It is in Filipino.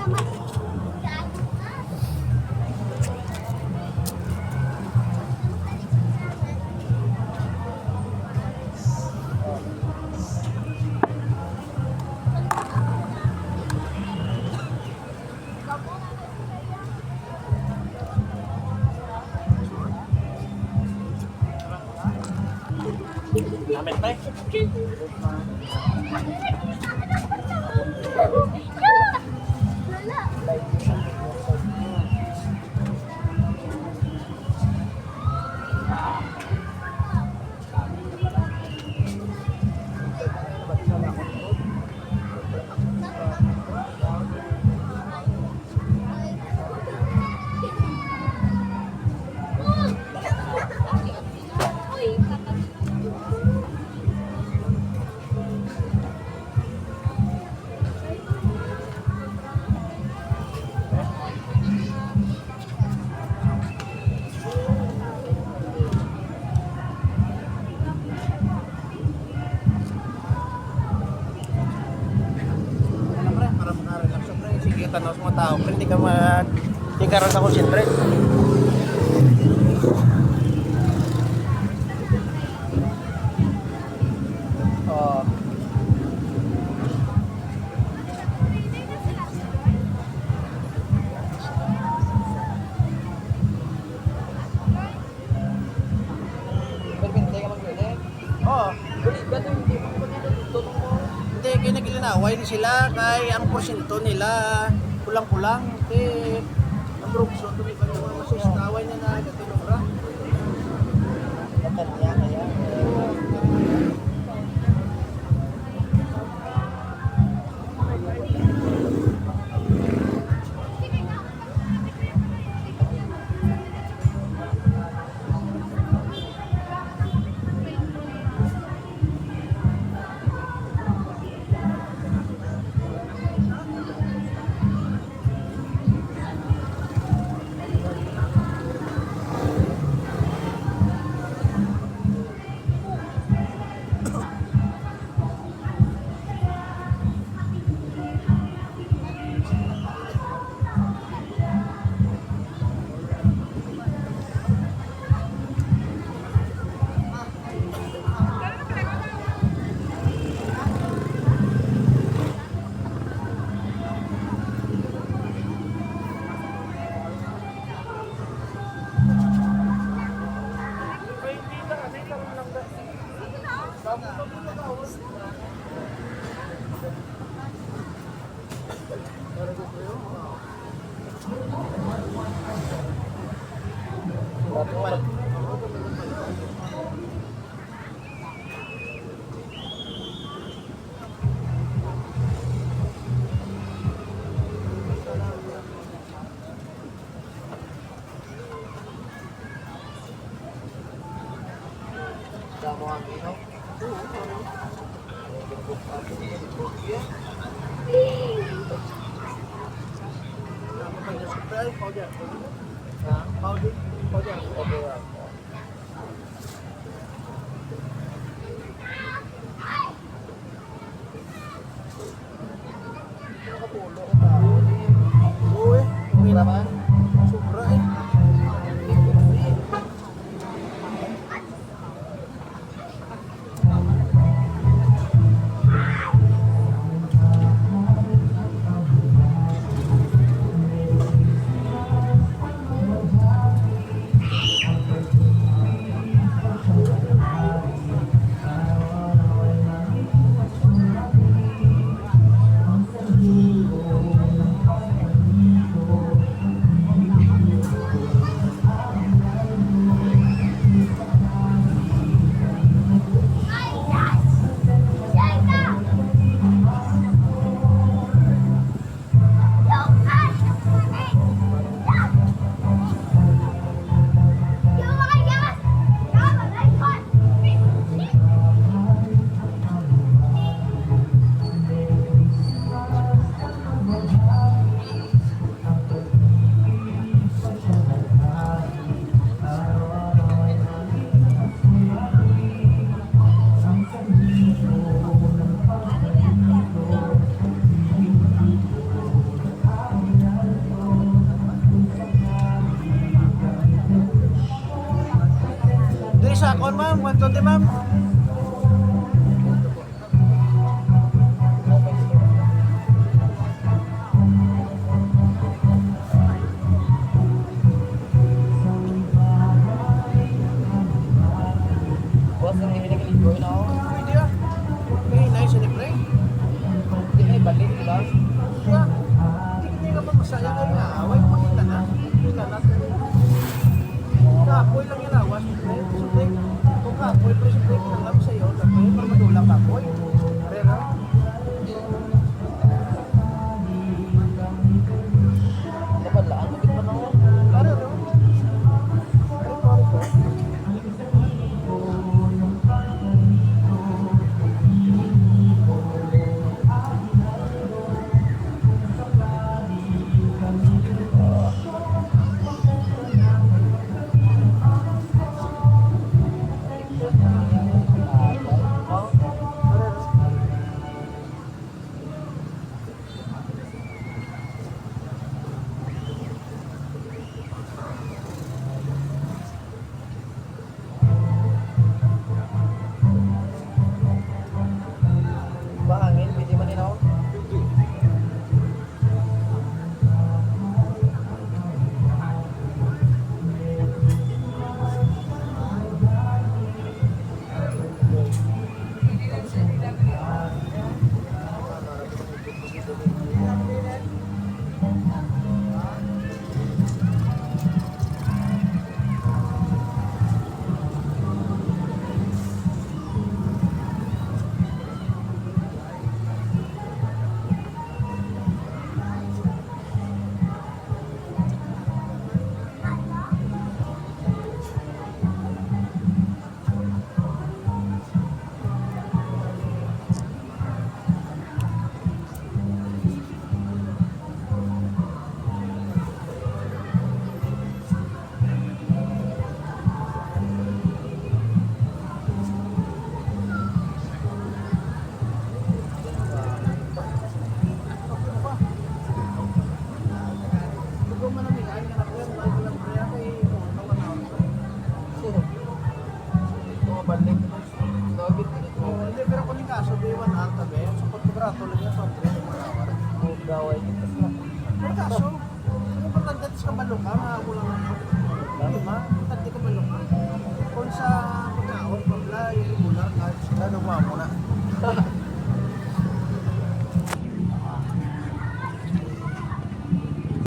Damit na tanaw sa mga tao, pero hindi ka rin sa concentrate. Hindi, kinagilinaway ni sila kay ang porsyento nila pulang-pulang ang brugso tuloy pa yung mga masustaway na nagatulong ra kaya kuan ma'am, 120 ma'am. Boss, ang hihili ka ligo na ako. Pwede ah. Okay, nice and pre. Hindi ay balik, di ba? Yeah. Hindi ka pa masaya kayo na. Away mo kita na. Kita na. Kapoy lang yung lawas. Siyempre, kung kapoy, pero siyempre, kinangap sa'yo, kapoy, para madulang kapoy. Arera. Dapat lang, lupit pa na ako. Arera. Arera. Bahangin, pwede man din ako. Mga balik. Lobit dito. Hindi, pero kung yung kaso, di ba na tabi, sa pagkabrato lang yan, sa pagkabrato lang yan. Gaway kita sa May kaso, ang importante sa kabalo ka, makulang ano. Diba? Importante ka malo ka. Kung sa pagkaon, pabla, yung regular, kahit sila, nagwamo na.